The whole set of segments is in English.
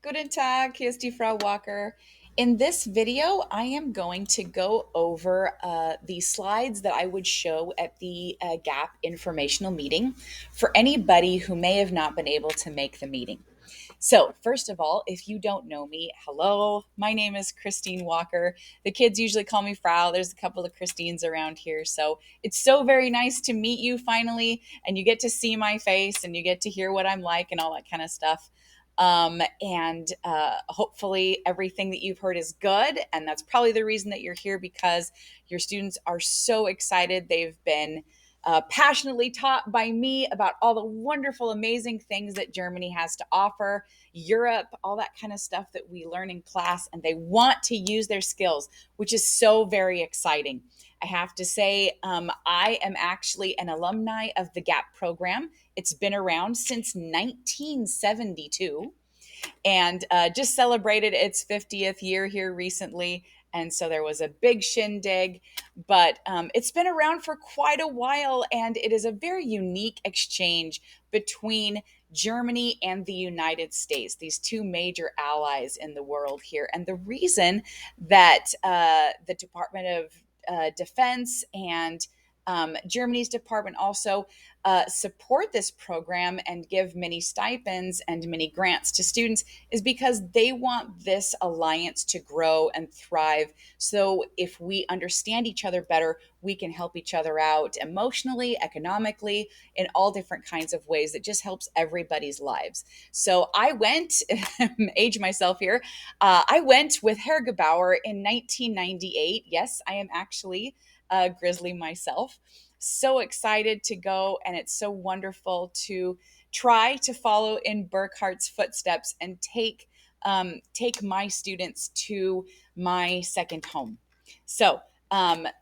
Guten Tag, hier ist die Frau Walker. In this video, I am going to go over the slides that I would show at the GAPP informational meeting for anybody who may have not been able to make the meeting. So, first of all, if you don't know me, hello, my name is Christine Walker. The kids usually call me Frau. There's a couple of Christines around here. So, it's so very nice to meet you finally, and you get to see my face and you get to hear what I'm like and all that kind of stuff. And hopefully, everything that you've heard is good. And that's probably the reason that you're here because your students are so excited. They've been passionately taught by me about all the wonderful, amazing things that Germany has to offer, Europe, all that kind of stuff that we learn in class, and they want to use their skills, which is so very exciting. I have to say, I am actually an alumni of the GAPP program. It's been around since 1972 and just celebrated its 50th year here recently. And so there was a big shindig, but it's been around for quite a while, and it is a very unique exchange between Germany and the United States, these two major allies in the world here. And the reason that the Department of Defense and Germany's department also support this program and give many stipends and many grants to students is because they want this alliance to grow and thrive. So if we understand each other better, we can help each other out emotionally, economically, in all different kinds of ways that just helps everybody's lives. So I went, age myself here, I went with Hergebauer in 1998. Yes, I am actually a Grizzly myself. So excited to go, and it's so wonderful to try to follow in Burkhart's footsteps and take my students to my second home. So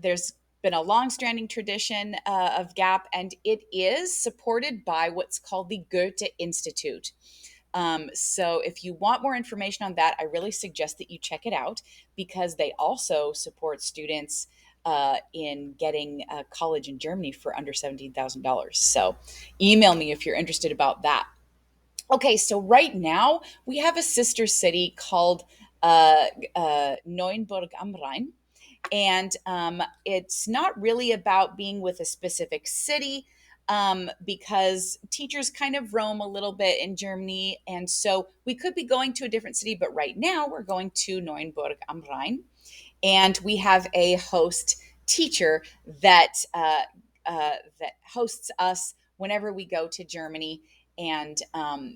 there's been a long-standing tradition of GAP, and it is supported by what's called the Goethe Institute. So if you want more information on that, I really suggest that you check it out because they also support students in getting college in Germany for under $17,000. So email me if you're interested about that. Okay, so right now we have a sister city called Neuenburg am Rhein. And it's not really about being with a specific city because teachers kind of roam a little bit in Germany. And so we could be going to a different city, but right now we're going to Neuenburg am Rhein. And we have a host teacher that hosts us whenever we go to Germany. And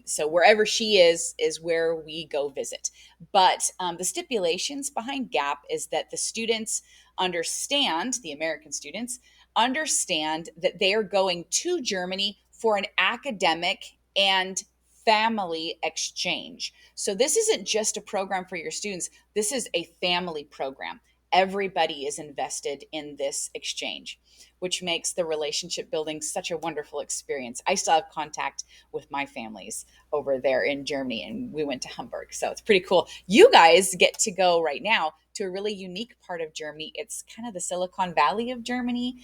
so wherever she is where we go visit. But the stipulations behind GAP is that the students understand, the American students understand that they are going to Germany for an academic and family exchange. So this isn't just a program for your students, this is a family program. Everybody is invested in this exchange, which makes the relationship building such a wonderful experience. I still have contact with my families over there in Germany, and we went to Hamburg. So it's pretty cool. You guys get to go right now to a really unique part of Germany. It's kind of the Silicon Valley of Germany,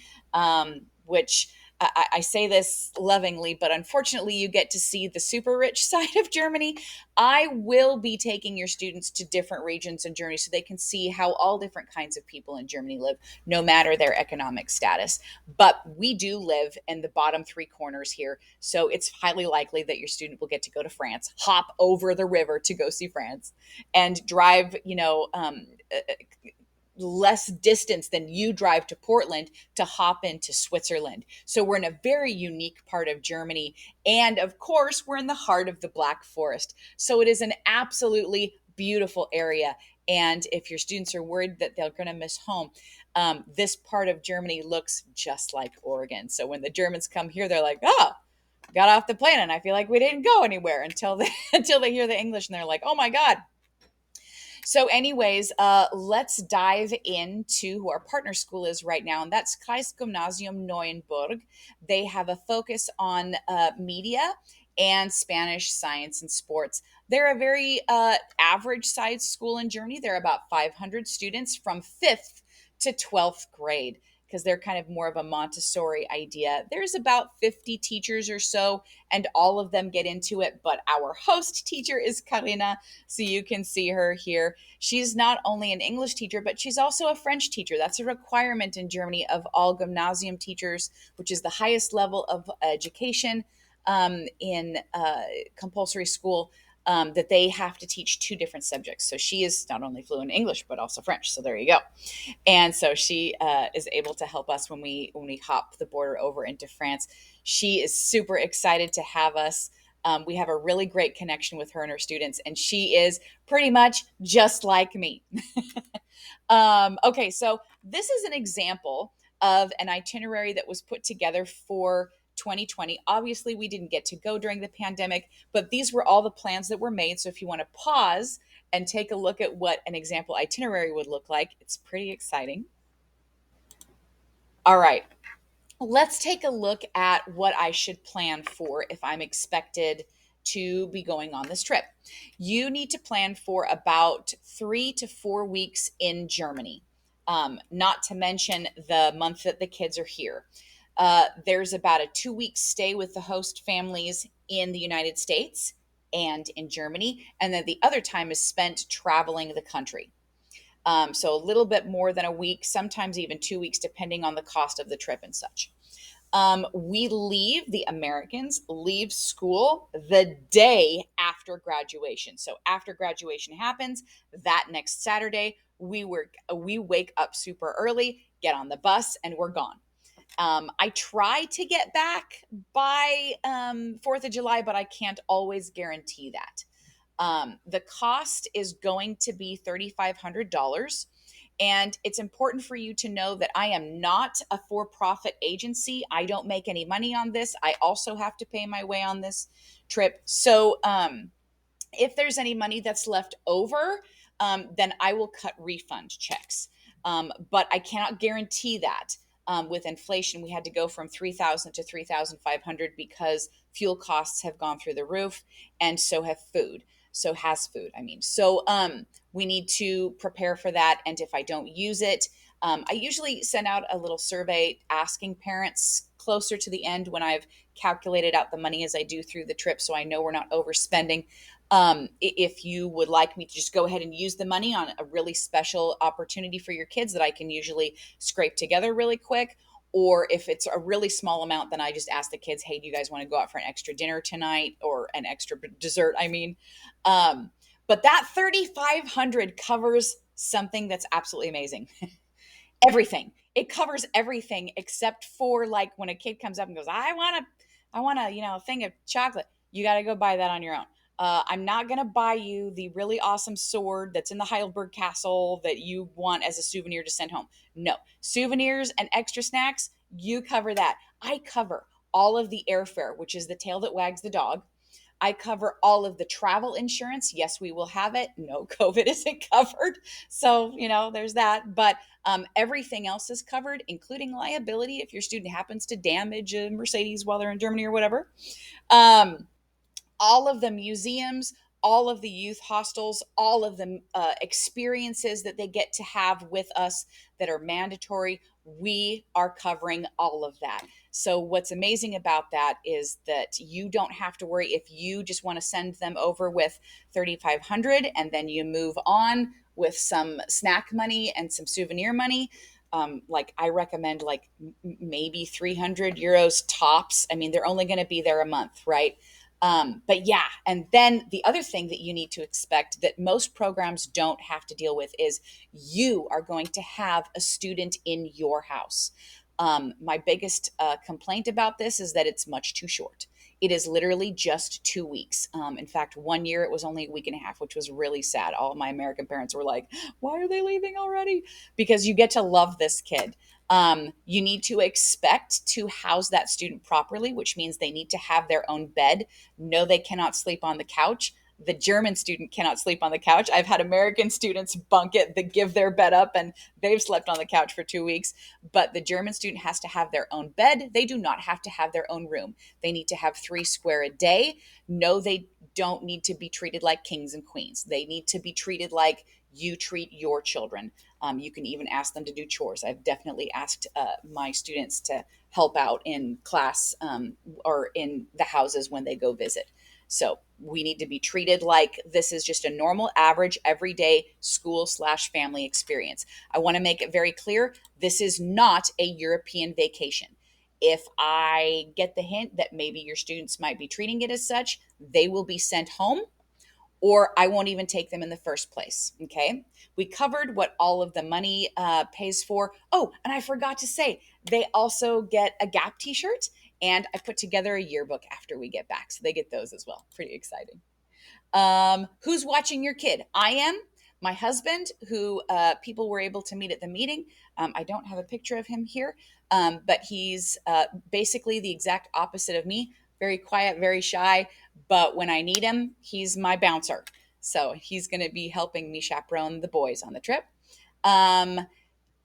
which I say this lovingly, but unfortunately, you get to see the super rich side of Germany. I will be taking your students to different regions in Germany so they can see how all different kinds of people in Germany live, no matter their economic status. But we do live in the bottom three corners here. So it's highly likely that your student will get to go to France, hop over the river to go see France, and drive, less distance than you drive to Portland to hop into Switzerland. So we're in a very unique part of Germany. And of course, we're in the heart of the Black Forest. So it is an absolutely beautiful area. And if your students are worried that they're going to miss home, this part of Germany looks just like Oregon. So when the Germans come here, they're like, oh, got off the plane and I feel like we didn't go anywhere until they until they hear the English and they're like, oh my God, so, anyways, let's dive into who our partner school is right now, and that's Kreisgymnasium Neuenburg. They have a focus on media and Spanish, science, and sports. They're a very average sized school in Germany. They're about 500 students from 5th to 12th grade. because they're kind of more of a Montessori idea. There's about 50 teachers or so, and all of them get into it. But our host teacher is Karina. So you can see her here. She's not only an English teacher, but she's also a French teacher. That's a requirement in Germany of all gymnasium teachers, which is the highest level of education in compulsory school. That they have to teach two different subjects. So she is not only fluent in English, but also French. So there you go. And so she is able to help us when we hop the border over into France. She is super excited to have us. We have a really great connection with her and her students, and she is pretty much just like me. Okay, so this is an example of an itinerary that was put together for 2020. Obviously, we didn't get to go during the pandemic, but these were all the plans that were made. So if you want to pause and take a look at what an example itinerary would look like, it's pretty exciting. All right, let's take a look at what I should plan for if I'm expected to be going on this trip. You need to plan for about 3 to 4 weeks in Germany, not to mention the month that the kids are here. There's about a 2 week stay with the host families in the United States and in Germany. And then the other time is spent traveling the country. So a little bit more than a week, sometimes even 2 weeks, depending on the cost of the trip and such. The Americans leave school the day after graduation. So after graduation happens, that next Saturday, we wake up super early, get on the bus, and we're gone. I try to get back by 4th of July, but I can't always guarantee that. The cost is going to be $3,500. And it's important for you to know that I am not a for profit agency. I don't make any money on this. I also have to pay my way on this trip. So, if there's any money that's left over, then I will cut refund checks. But I cannot guarantee that. With inflation, we had to go from 3,000 to 3,500 because fuel costs have gone through the roof, and so have food. So has food. I mean, so we need to prepare for that. And if I don't use it, I usually send out a little survey asking parents closer to the end when I've calculated out the money as I do through the trip, so I know we're not overspending. If you would like me to just go ahead and use the money on a really special opportunity for your kids that I can usually scrape together really quick, or if it's a really small amount, then I just ask the kids, hey, do you guys want to go out for an extra dinner tonight or an extra dessert? I mean, but that 3,500 covers something that's absolutely amazing. Everything. It covers everything except for like when a kid comes up and goes, I want a, thing of chocolate. You got to go buy that on your own. I'm not going to buy you the really awesome sword that's in the Heidelberg Castle that you want as a souvenir to send home. No, souvenirs and extra snacks, you cover that. I cover all of the airfare, which is the tail that wags the dog. I cover all of the travel insurance. Yes, we will have it. No, COVID isn't covered. So, there's that. But everything else is covered, including liability if your student happens to damage a Mercedes while they're in Germany or whatever. Um, all of the museums, all of the youth hostels, all of the experiences that they get to have with us that are mandatory, we are covering all of that. So, what's amazing about that is that you don't have to worry if you just want to send them over with 3,500 and then you move on with some snack money and some souvenir money. Like I recommend like maybe 300 euros tops. I mean, they're only going to be there a month, right? But yeah, and then the other thing that you need to expect that most programs don't have to deal with is you are going to have a student in your house. My biggest complaint about this is that it's much too short. It is literally just 2 weeks. In fact, one year it was only a week and a half, which was really sad. All of my American parents were like, why are they leaving already? Because you get to love this kid. You need to expect to house that student properly, which means they need to have their own bed. No, they cannot sleep on the couch. The German student cannot sleep on the couch. I've had American students bunk it, that give their bed up, and they've slept on the couch for 2 weeks. But the German student has to have their own bed. They do not have to have their own room. They need to have 3 square a day. No, they don't need to be treated like kings and queens. They need to be treated like you treat your children. You can even ask them to do chores. I've definitely asked my students to help out in class or in the houses when they go visit. So we need to be treated like this is just a normal, average, everyday school slash family experience. I want to make it very clear this is not a European vacation. If I get the hint that maybe your students might be treating it as such, they will be sent home or I won't even take them in the first place. Okay. We covered what all of the money pays for. Oh, and I forgot to say, they also get a GAPP t shirt, and I put together a yearbook after we get back. So they get those as well. Pretty exciting. Who's watching your kid? I am. My husband, who people were able to meet at the meeting. I don't have a picture of him here, but he's basically the exact opposite of me. Very quiet, very shy. But when I need him, he's my bouncer. So he's going to be helping me chaperone the boys on the trip. Um,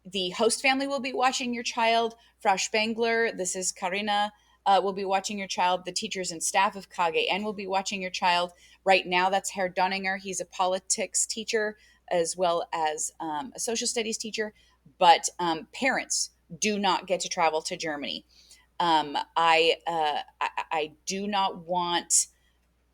the host family will be watching your child. Frau Spengler, this is Karina, will be watching your child. The teachers and staff of KGN will be watching your child. Right now, that's Herr Donninger. He's a politics teacher as well as a social studies teacher. But parents do not get to travel to Germany. I do not want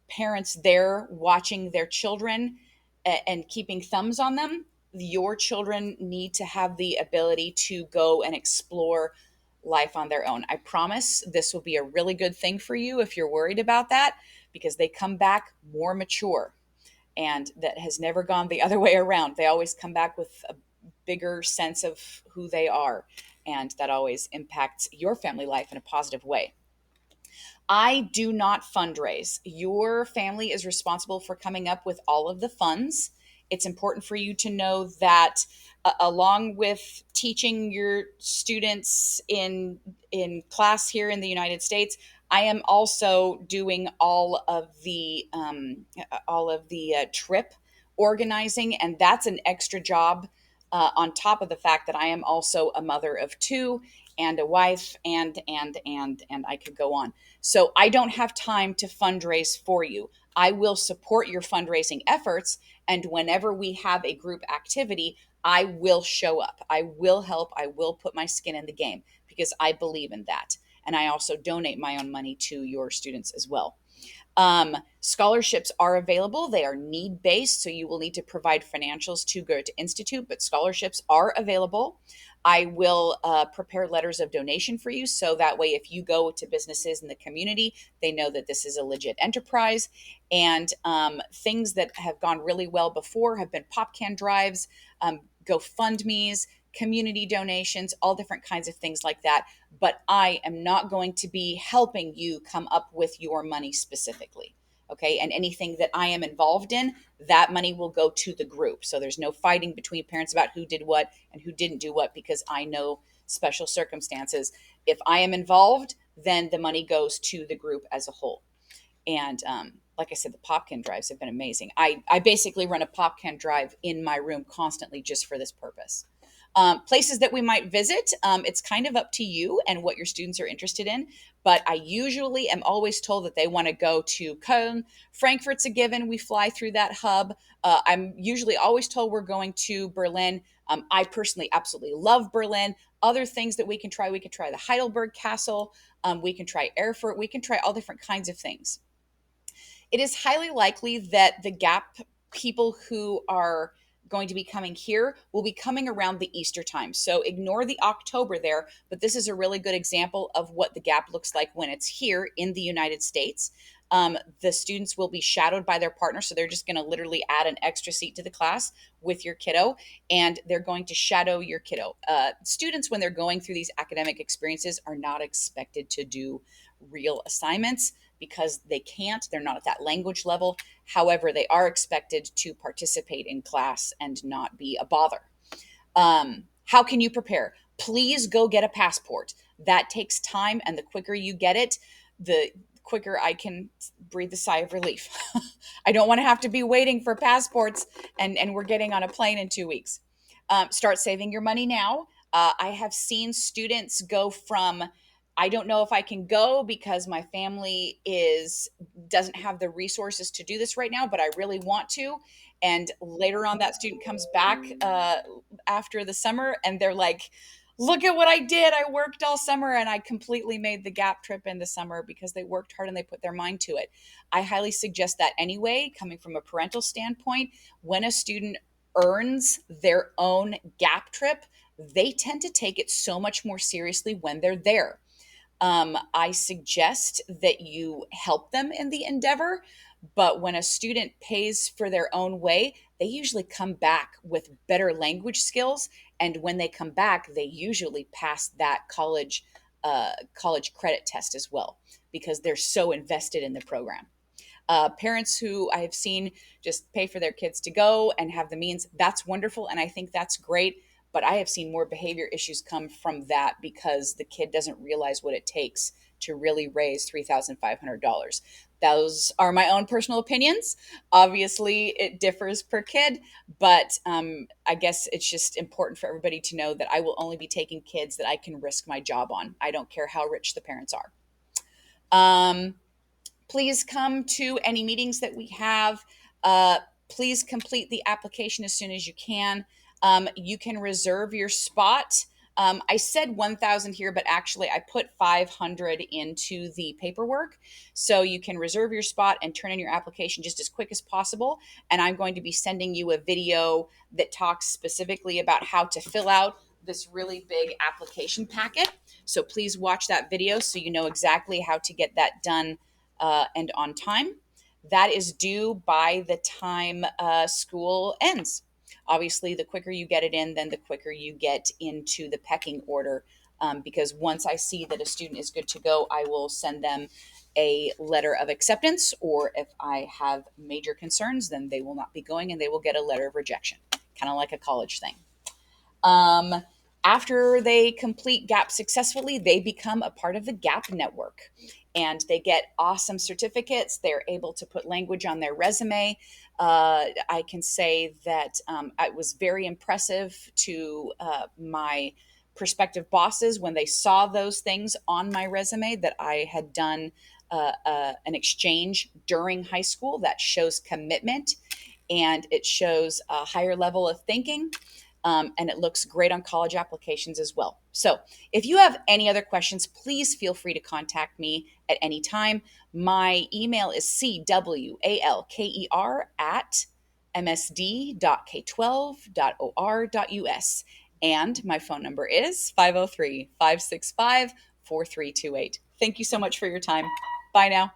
parents there watching their children and keeping thumbs on them. Your children need to have the ability to go and explore life on their own. I promise this will be a really good thing for you if you're worried about that, because they come back more mature, and that has never gone the other way around. They always come back with a bigger sense of who they are, and that always impacts your family life in a positive way. I do not fundraise. Your family is responsible for coming up with all of the funds. It's important for you to know that along with teaching your students in class here in the United States, I am also doing all of the trip organizing, and that's an extra job on top of the fact that I am also a mother of two and a wife, and I could go on. So I don't have time to fundraise for you. I will support your fundraising efforts. And whenever we have a group activity, I will show up. I will help. I will put my skin in the game because I believe in that. And I also donate my own money to your students as well. Scholarships are available. They are need based, so you will need to provide financials to Goethe Institute, but scholarships are available. I will prepare letters of donation for you, so that way, if you go to businesses in the community, they know that this is a legit enterprise. And things that have gone really well before have been pop can drives, GoFundMe's, community donations, all different kinds of things like that. But I am not going to be helping you come up with your money specifically. Okay. And anything that I am involved in, that money will go to the group. So there's no fighting between parents about who did what and who didn't do what, because I know special circumstances. If I am involved, then the money goes to the group as a whole. And like I said, the Popkin drives have been amazing. I basically run a Popkin drive in my room constantly just for this purpose. Places that we might visit, it's kind of up to you and what your students are interested in. But I usually am always told that they want to go to Köln. Frankfurt's a given. We fly through that hub. I'm usually always told we're going to Berlin. I personally absolutely love Berlin. Other things that we can try the Heidelberg Castle. We can try Erfurt. We can try all different kinds of things. It is highly likely that the GAPP people who are going to be coming here will be coming around the Easter time. So ignore the October there, but this is a really good example of what the GAPP looks like when it's here in the United States. The students will be shadowed by their partner. So they're just going to literally add an extra seat to the class with your kiddo, and they're going to shadow your kiddo. Students, when they're going through these academic experiences, are not expected to do real assignments because they can't. They're not at that language level. However, they are expected to participate in class and not be a bother. How can you prepare? Please go get a passport. That takes time, and the quicker you get it, the quicker I can breathe a sigh of relief. I don't want to have to be waiting for passports, and we're getting on a plane in 2 weeks. Start saving your money now. I have seen students go from I don't know if I can go because my family is doesn't have the resources to do this right now, but I really want to. And later on, that student comes back after the summer and they're like, look at what I did. I worked all summer and I completely made the GAP trip in the summer because they worked hard and they put their mind to it. I highly suggest that anyway, coming from a parental standpoint. When a student earns their own GAP trip, they tend to take it so much more seriously when they're there. I suggest that you help them in the endeavor, but when a student pays for their own way, they usually come back with better language skills. And when they come back, they usually pass that college credit test as well because they're so invested in the program. Parents who I have seen just pay for their kids to go and have the means, that's wonderful. And I think that's great. But I have seen more behavior issues come from that because the kid doesn't realize what it takes to really raise $3,500. Those are my own personal opinions. Obviously, it differs per kid, but I guess it's just important for everybody to know that I will only be taking kids that I can risk my job on. I don't care how rich the parents are. Um, Please come to any meetings that we have. Please complete the application as soon as you can. You can reserve your spot. I said 1,000 here, but actually I put 500 into the paperwork. So you can reserve your spot and turn in your application just as quick as possible. And I'm going to be sending you a video that talks specifically about how to fill out this really big application packet. So please watch that video so you know exactly how to get that done and on time. That is due by the time school ends. Obviously, the quicker you get it in, then the quicker you get into the pecking order. Because once I see that a student is good to go, I will send them a letter of acceptance, or if I have major concerns, then they will not be going and they will get a letter of rejection, kind of like a college thing. Um, After they complete GAP successfully, they become a part of the GAP network and they get awesome certificates. They're able to put language on their resume. I can say that it was very impressive to my prospective bosses when they saw those things on my resume that I had done an exchange during high school. That shows commitment and it shows a higher level of thinking. And it looks great on college applications as well. So, if you have any other questions, please feel free to contact me at any time. My email is cwalker@msd.k12.or.us. And my phone number is 503 565 4328. Thank you so much for your time. Bye now.